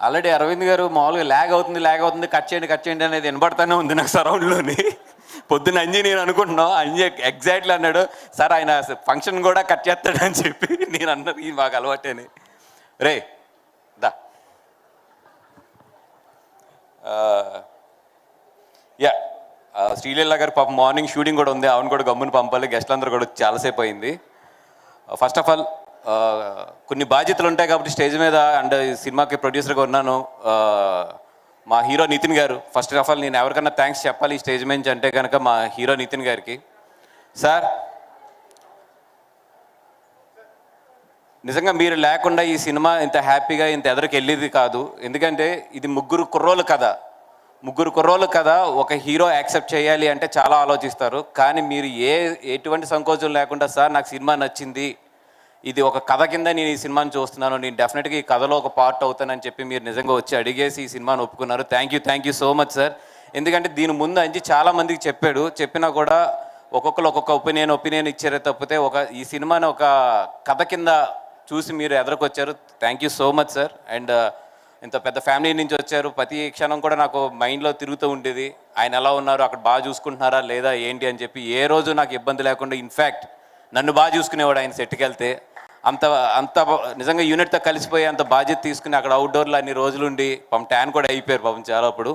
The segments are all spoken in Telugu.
ఆల్రెడీ అరవింద్ గారు మామూలుగా ల్యాగ్ అవుతుంది కట్ చేయండి అనేది వినబడతానే ఉంది నాకు సరౌండ్లోని. పొద్దున్న అంజీ నేను అనుకుంటున్నాను, అంజీ ఎగ్జాక్ట్లీ అన్నాడు, సార్ ఆయన ఫంక్షన్ కూడా కట్ చేస్తాడని చెప్పి నేను అన్నది ఇది మాకు అలవాటని. రే దా యా శ్రీలీల గారు పాప మార్నింగ్ షూటింగ్ కూడా ఉంది, ఆవిడ కూడా గమ్ముని పంపాలి, గెస్ట్లు అందరూ కూడా చాలాసేపు అయింది. ఫస్ట్ ఆఫ్ ఆల్ కొన్ని బాధ్యతలు ఉంటాయి కాబట్టి స్టేజ్ మీద అండ్ సినిమాకి ప్రొడ్యూసర్గా ఉన్నాను. మా హీరో నితిన్ గారు, ఫస్ట్ ఆఫ్ ఆల్ నేను ఎవరికన్నా థ్యాంక్స్ చెప్పాలి ఈ స్టేజ్ నుంచి అంటే కనుక మా హీరో నితిన్ గారికి. సార్ నిజంగా మీరు లేకుండా ఈ సినిమా ఇంత హ్యాపీగా ఇంత ఎదరికి వెళ్ళేది కాదు. ఎందుకంటే ఇది ముగ్గురు కుర్రోళ్ళు కథ ఒక హీరో యాక్సెప్ట్ చేయాలి అంటే చాలా ఆలోచిస్తారు. కానీ మీరు ఎటువంటి సంకోచం లేకుండా సార్ నాకు సినిమా నచ్చింది, ఇది ఒక కథ కింద నేను ఈ సినిమాని చూస్తున్నాను, నేను డెఫినెట్గా ఈ కథలో ఒక పార్ట్ అవుతానని చెప్పి మీరు నిజంగా వచ్చి అడిగేసి ఈ సినిమాని ఒప్పుకున్నారు. Thank you so much sir. ఎందుకంటే దీని ముందు అంచి చాలామందికి చెప్పినా కూడా ఒక్కొక్కరు ఒక్కొక్క ఒపీనియన్ ఇచ్చారే తప్పితే ఈ సినిమాని ఒక కథ కింద చూసి మీరు ఎదురుకొచ్చారు. Thank you so much sir. And ఇంత పెద్ద ఫ్యామిలీ నుంచి వచ్చారు, ప్రతి క్షణం కూడా నాకు మైండ్లో తిరుగుతూ ఉండేది ఆయన ఎలా ఉన్నారు, అక్కడ బాగా చూసుకుంటున్నారా లేదా ఏంటి అని చెప్పి. ఏ రోజు నాకు ఇబ్బంది లేకుండా ఇన్ఫ్యాక్ట్ నన్ను బాగా చూసుకునేవాడు ఆయన సెట్కి వెళ్తే. అంత నిజంగా యూనిట్తో కలిసిపోయి అంత బాధ్యత తీసుకుని అక్కడ అవుట్డోర్లో అన్ని రోజులుండి ట్యాన్ కూడా అయిపోయారు పాపం చాలా. అప్పుడు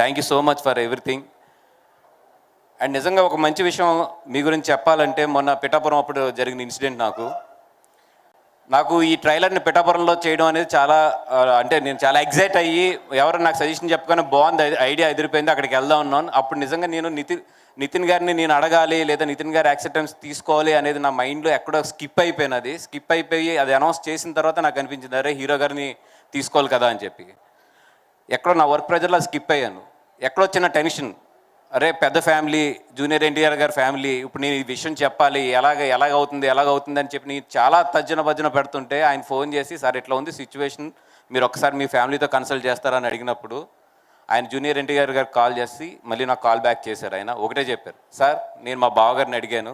thank you so much for everything. And నిజంగా ఒక మంచి విషయం మీ గురించి చెప్పాలంటే, మొన్న పిఠాపురం అప్పుడు జరిగిన ఇన్సిడెంట్ నాకు ఈ ట్రైలర్ని పిఠాపురంలో చేయడం అనేది అంటే నేను చాలా ఎగ్జైట్ అయ్యి ఎవరు నాకు సజెషన్ చెప్పగానే బాగుంది, ఐడియా ఎదిరిపోయింది, అక్కడికి వెళ్దాం ఉన్నాను. అప్పుడు నిజంగా నేను నితిన్ గారిని నేను అడగాలి లేదా నితిన్ గారి యాక్సెప్టెన్స్ తీసుకోవాలి అనేది నా మైండ్లో ఎక్కడో స్కిప్ అయిపోయి అది అనౌన్స్ చేసిన తర్వాత నాకు అనిపించింది, అరే హీరో గారిని తీసుకోవాలి కదా అని చెప్పి. ఎక్కడో నా వర్క్ ప్రెజర్లో స్కిప్ అయ్యాను. ఎక్కడో చిన్న టెన్షన్, అరే పెద్ద ఫ్యామిలీ, జూనియర్ ఎన్టీఆర్ గారి ఫ్యామిలీ, ఇప్పుడు నేను ఈ విషయం చెప్పాలి, ఎలాగవుతుంది అని చెప్పి నేను చాలా భజన పెడుతుంటే ఆయన ఫోన్ చేసి, సార్ ఇట్లా ఉంది సిచ్యువేషన్, మీరు ఒకసారి మీ ఫ్యామిలీతో కన్సల్ట్ చేస్తారని అడిగినప్పుడు ఆయన జూనియర్ ఎన్టీఆర్ గారికి కాల్ చేసి మళ్ళీ నాకు కాల్ బ్యాక్ చేశారు. ఆయన ఒకటే చెప్పారు, సార్ నేను మా బావగారిని అడిగాను,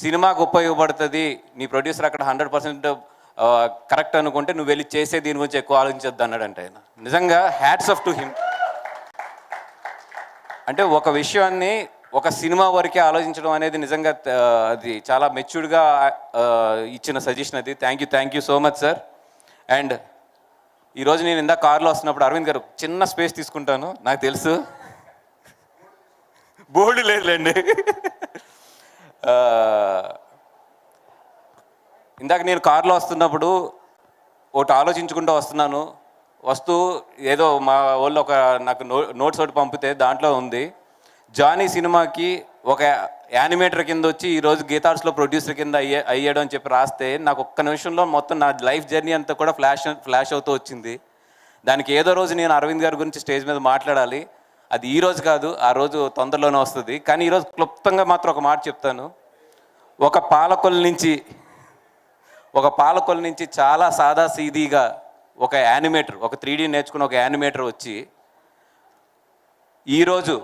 సినిమాకు ఉపయోగపడుతుంది, నీ ప్రొడ్యూసర్ అక్కడ 100% కరెక్ట్ అనుకుంటే నువ్వు వెళ్ళి చేసే దీని గురించి ఎక్కువ ఆలోచించొద్దు అన్నాడంటే. ఆయన నిజంగా హ్యాట్స్ ఆఫ్ టు హిమ్. అంటే ఒక విషయాన్ని ఒక సినిమా వరకే ఆలోచించడం అనేది నిజంగా అది చాలా మెచ్యూర్డ్గా ఇచ్చిన సజెషన్ అది. Thank you so much sir. And ఈరోజు నేను ఇందాక కారులో వస్తున్నప్పుడు అరవింద్ గారు చిన్న స్పేస్ తీసుకుంటాను, నాకు తెలుసు బోర్డు లేదులేండి. ఇందాక నేను కారులో వస్తున్నప్పుడు ఒకటి ఆలోచించుకుంటూ వస్తూ ఏదో మా వాళ్ళు నాకు నోట్స్ ఒకటి పంపితే దాంట్లో ఉంది, జానీ సినిమాకి ఒక యానిమేటర్ కింద వచ్చి ఈరోజు గీతార్స్లో ప్రొడ్యూసర్ కింద అయ్యాడు అని చెప్పి రాస్తే నాకు ఒక్క నిమిషంలో మొత్తం నా లైఫ్ జర్నీ అంతా కూడా ఫ్లాష్ అవుతూ వచ్చింది. దానికి ఏదో రోజు నేను అరవింద్ గారి గురించి స్టేజ్ మీద మాట్లాడాలి, అది ఈ రోజు కాదు, ఆ రోజు తొందరలోనే వస్తుంది. కానీ ఈరోజు క్లుప్తంగా మాత్రం ఒక మాట చెప్తాను. ఒక పాలకొల్ నుంచి చాలా సాదా సీదీగా ఒక యానిమేటర్, ఒక 3D నేర్చుకున్న ఒక యానిమేటర్ వచ్చి ఈరోజు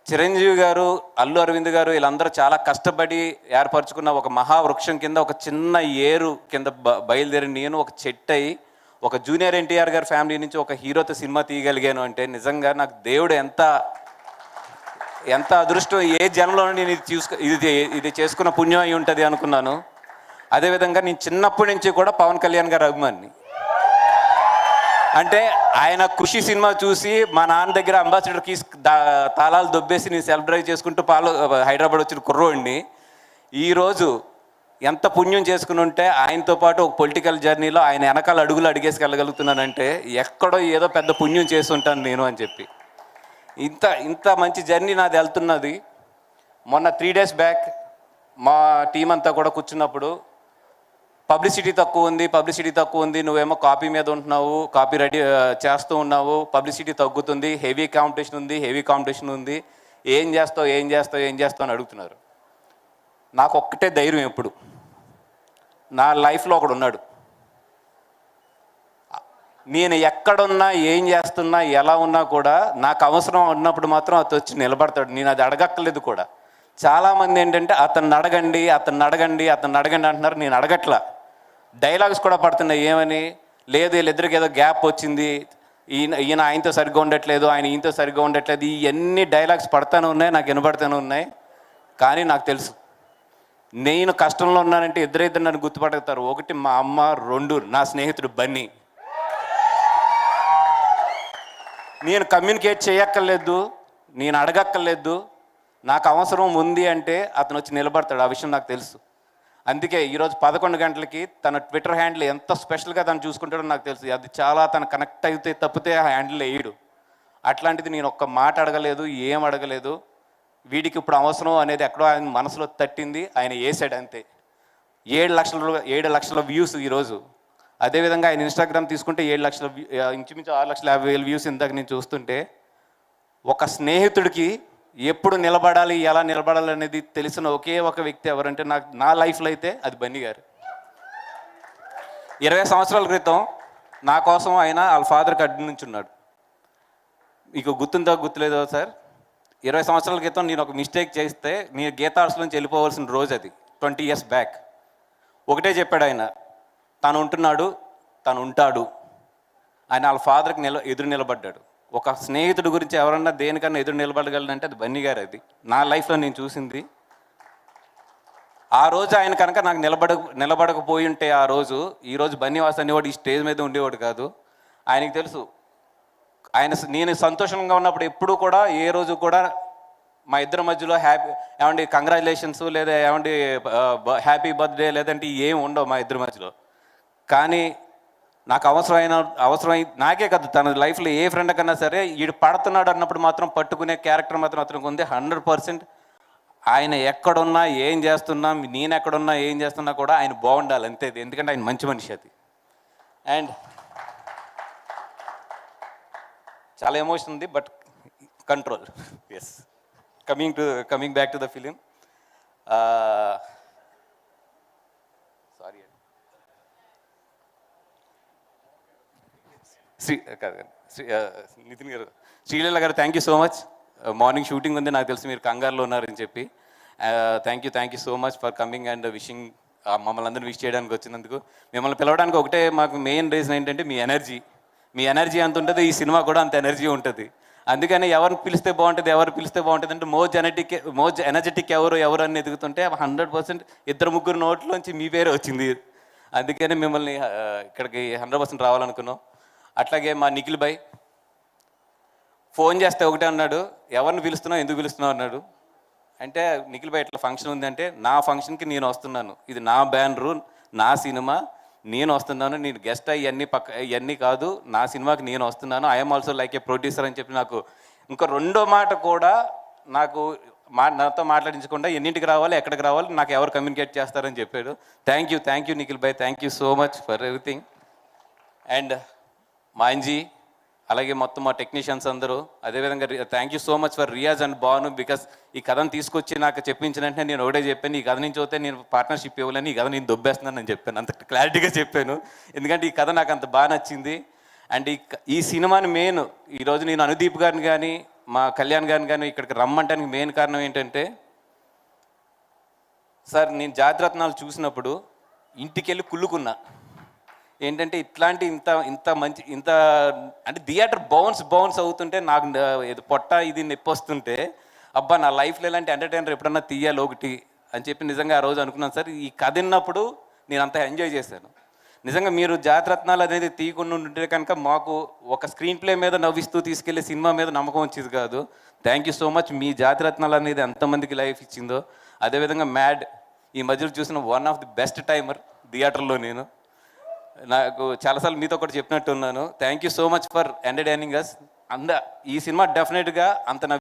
చిరంజీవి గారు, అల్లు అరవింద్ గారు వీళ్ళందరూ చాలా కష్టపడి ఏర్పరచుకున్న ఒక మహావృక్షం కింద ఒక చిన్న ఏరు కింద బయలుదేరి నేను ఒక చెట్టు అయ్యి ఒక జూనియర్ ఎన్టీఆర్ గారి ఫ్యామిలీ నుంచి ఒక హీరోతో సినిమా తీయగలిగాను అంటే నిజంగా నాకు దేవుడు ఎంత అదృష్టం, ఏ జనంలో నేను ఇది చేసుకున్న పుణ్యం అయి ఉంటుంది అనుకున్నాను. అదేవిధంగా నేను చిన్నప్పటి నుంచి కూడా పవన్ కళ్యాణ్ గారి అభిమాని. అంటే ఆయన ఖుషి సినిమా చూసి మా నాన్న దగ్గర అంబాసిడర్కి తాళాలు దొబ్బేసి నేను సెల్ఫ్ డ్రైవ్ చేసుకుంటూ హైదరాబాద్ వచ్చిన కుర్రోడిని ఈరోజు ఎంత పుణ్యం చేసుకుని ఉంటే ఆయనతో పాటు ఒక పొలిటికల్ జర్నీలో ఆయన వెనకాల అడుగులు అడిగేసుకెళ్ళగలుగుతున్నానంటే ఎక్కడో ఏదో పెద్ద పుణ్యం చేసి ఉంటాను నేను అని చెప్పి. ఇంత మంచి జర్నీ నాది వెళ్తున్నది. మొన్న 3 days బ్యాక్ మా టీం అంతా కూడా కూర్చున్నప్పుడు పబ్లిసిటీ తక్కువ ఉంది, నువ్వేమో కాపీ మీద ఉంటున్నావు, కాపీ రెడీ చేస్తూ ఉన్నావు, పబ్లిసిటీ తగ్గుతుంది, హెవీ కాంపిటీషన్ ఉంది, ఏం చేస్తావు అని అడుగుతున్నారు. నాకు ఒక్కటే ధైర్యం, ఎప్పుడు నా లైఫ్లో ఒకడు ఉన్నాడు, నేను ఎక్కడున్నా ఏం చేస్తున్నా ఎలా ఉన్నా కూడా నాకు అవసరం ఉన్నప్పుడు మాత్రం అతను వచ్చి నిలబడతాడు. నేను అది అడగక్కర్లేదు కూడా. చాలామంది ఏంటంటే అతన్ని అడగండి అంటున్నారు, నేను అడగట్లా. డైలాగ్స్ కూడా పడుతున్నాయి, ఏమని, లేదు వీళ్ళిద్దరికి ఏదో గ్యాప్ వచ్చింది, ఈయన ఆయనతో సరిగ్గా ఉండట్లేదు, ఆయన ఈయనతో సరిగ్గా ఉండట్లేదు, ఇవన్నీ డైలాగ్స్ పడతానే ఉన్నాయి, నాకు వినపడతానే ఉన్నాయి. కానీ నాకు తెలుసు నేను కష్టంలో ఉన్నానంటే ఇద్దరు నన్ను గుర్తుపడతారు. ఒకటి మా అమ్మ, రెండు నా స్నేహితుడు బన్నీ. నేను కమ్యూనికేట్ చేయక్కర్లేదు, నేను అడగక్కర్లేదు, నాకు అవసరం ఉంది అంటే అతను వచ్చి నిలబడతాడు. ఆ విషయం నాకు తెలుసు. అందుకే ఈరోజు 11 గంటలకి తన ట్విట్టర్ హ్యాండిల్ ఎంత స్పెషల్గా తను చూసుకుంటాడో నాకు తెలుసు. అది చాలా తను కనెక్ట్ అయితే తప్పితే ఆ హ్యాండిల్ వేయడు. అట్లాంటిది నేను ఒక్క మాట అడగలేదు, ఏం అడగలేదు. వీడికి ఇప్పుడు అవసరం అనేది ఎక్కడో ఆయన మనసులో తట్టింది, ఆయన వేసాడు అంతే. 7 లక్షల వ్యూస్ ఈరోజు. అదేవిధంగా ఆయన ఇన్స్టాగ్రామ్ తీసుకుంటే 7 లక్షల ఇంచుమించు 6,50,000 వ్యూస్ ఇందాక నేను చూస్తుంటే, ఒక స్నేహితుడికి ఎప్పుడు నిలబడాలి, ఎలా నిలబడాలి అనేది తెలిసిన ఒకే ఒక వ్యక్తి ఎవరంటే నా లైఫ్లో అయితే అది బన్నీ గారు. 20 సంవత్సరాల క్రితం నా కోసం ఆయన వాళ్ళ ఫాదర్కి అడ్డు నుంచి ఉన్నాడు. మీకు గుర్తుందో గుర్తులేదో సార్, 20 సంవత్సరాల క్రితం నేను ఒక మిస్టేక్ చేస్తే నేను గీతా ఆర్ట్స్ నుంచి వెళ్ళిపోవాల్సిన రోజు అది, 20 years బ్యాక్. ఒకటే చెప్పాడు ఆయన, తను ఉంటున్నాడు, తను ఉంటాడు. ఆయన వాళ్ళ ఫాదర్కి ఎదురు నిలబడ్డాడు. ఒక స్నేహితుడి గురించి ఎవరన్నా దేనికన్నా ఎదురు నిలబడగలనంటే అది బన్నీ గారు. అది నా లైఫ్లో నేను చూసింది. ఆ రోజు ఆయన కనుక నాకు నిలబడకపోయి ఉంటే ఆ రోజు, ఈరోజు బన్నీవాస్ అనేవాడు ఈ స్టేజ్ మీద ఉండేవాడు కాదు. ఆయనకి తెలుసు నేను సంతోషంగా ఉన్నప్పుడు ఎప్పుడు కూడా ఏ రోజు కూడా మా ఇద్దరి మధ్యలో ఏమండి కంగ్రాచులేషన్స్ లేదా ఏమండి హ్యాపీ బర్త్డే లేదంటే ఏం ఉండవు మా ఇద్దరి మధ్యలో. కానీ నాకు అవసరమై నాకే కదా, తన లైఫ్లో ఏ ఫ్రెండ్ కన్నా సరే వీడు పడుతున్నాడు అన్నప్పుడు మాత్రం పట్టుకునే క్యారెక్టర్ మాత్రం అతనికి ఉంది 100%. ఆయన ఎక్కడున్నా ఏం చేస్తున్నా, నేను ఎక్కడున్నా ఏం చేస్తున్నా కూడా ఆయన బాగుండాలి అంతే. ఎందుకంటే ఆయన మంచి మనిషి అది. అండ్ చాలా ఎమోషన్ ఉంది, but control. Yes, coming back to the film. Sorry Nithin గారు, శ్రీలీల గారు, thank you so much. Morning shooting ఉంది, నాకు తెలిసి మీరు కంగారులో ఉన్నారని చెప్పి. Thank you so much for coming and wishing, మమ్మల్ని అందరినీ విష్ చేయడానికి వచ్చినందుకు. మిమ్మల్ని పిలవడానికి ఒకటే మాకు మెయిన్ రీజన్ ఏంటంటే మీ ఎనర్జీ ఎంత ఉంటుంది, ఈ సినిమా కూడా అంత ఎనర్జీ ఉంటుంది. అందుకని ఎవరిని పిలిస్తే బాగుంటుంది అంటే మోజ్ ఎనర్జెటిక్ ఎవరు అని ఎదుగుతుంటే 100% 2-3 నోట్లోంచి మీ పేరే వచ్చింది. అందుకని మిమ్మల్ని ఇక్కడికి 100% రావాలనుకున్నాం. అట్లాగే మా నిఖిల్ భాయ్ ఫోన్ చేస్తే ఒకటే అన్నాడు, ఎవరిని పిలుస్తున్నావు, ఎందుకు పిలుస్తున్నావు అన్నాడు. అంటే నిఖిల్ భాయ్ ఇట్లా ఫంక్షన్ ఉందంటే, నా ఫంక్షన్కి నేను వస్తున్నాను, ఇది నా బ్యానరు, నా సినిమా, నేను వస్తున్నాను, నేను గెస్ట్ ఇవన్నీ కాదు, నా సినిమాకి నేను వస్తున్నాను, I'm also like A producer అని చెప్పి నాకు ఇంకో రెండో మాట కూడా నాతో మాట్లాడించకుండా ఎన్నింటికి రావాలి, ఎక్కడికి రావాలి, నాకు ఎవరు కమ్యూనికేట్ చేస్తారని చెప్పాడు. థ్యాంక్ యూ నిఖిల్ భాయ్, thank you so much for everything. And Manji, అలాగే మొత్తం మా టెక్నీషియన్స్ అందరూ, అదేవిధంగా thank you so much for Riyaz and Banu. Because ఈ కథను తీసుకొచ్చి నాకు చెప్పించిన వెంటనే నేను ఒకటే చెప్పాను, ఈ కథ నుంచి అయితే నేను పార్ట్నర్షిప్ ఇవ్వాలని, ఈ కథ నేను దొబ్బేస్తున్నాను అని చెప్పాను. అంత క్లారిటీగా చెప్పాను, ఎందుకంటే ఈ కథ నాకు అంత బాగా నచ్చింది. అండ్ ఈ సినిమాని మెయిన్ ఈరోజు నేను అనుదీప్ గారిని కానీ మా కళ్యాణ్ గారిని కానీ ఇక్కడికి రమ్మంటానికి మెయిన్ కారణం ఏంటంటే, సార్ నేను జాతిరత్నాలు చూసినప్పుడు ఇంటికి వెళ్ళి కుళ్ళుకున్నా. ఏంటంటే ఇంత మంచి అంటే థియేటర్ బౌన్స్ అవుతుంటే నాకు పొట్ట ఇది నొప్పి వస్తుంటే, అబ్బా నా లైఫ్లో ఇలాంటి ఎంటర్టైనర్ ఎప్పుడన్నా తీయాలి ఒకటి అని చెప్పి నిజంగా ఆ రోజు అనుకున్నాను సార్. ఈ కథ విన్నప్పుడు నేను అంత ఎంజాయ్ చేశాను. నిజంగా మీరు జాతిరత్నాలు అనేది తీయకుండా ఉంటే కనుక మాకు ఒక స్క్రీన్ ప్లే మీద నవ్విస్తూ తీసుకెళ్లే సినిమా మీద నమ్మకం వచ్చేది కాదు. Thank you so much. మీ జాతిరత్నాలు అనేది ఎంతమందికి లైఫ్ ఇచ్చిందో. అదేవిధంగా మ్యాడ్ ఈ మధ్యలో చూసిన one of the best timer థియేటర్లో. నేను నాకు చాలాసార్లు మీతో కూడా చెప్పినట్టు ఉన్నాను. Thank you so much for entertaining us. ఈ సినిమా డెఫినెట్గా అంత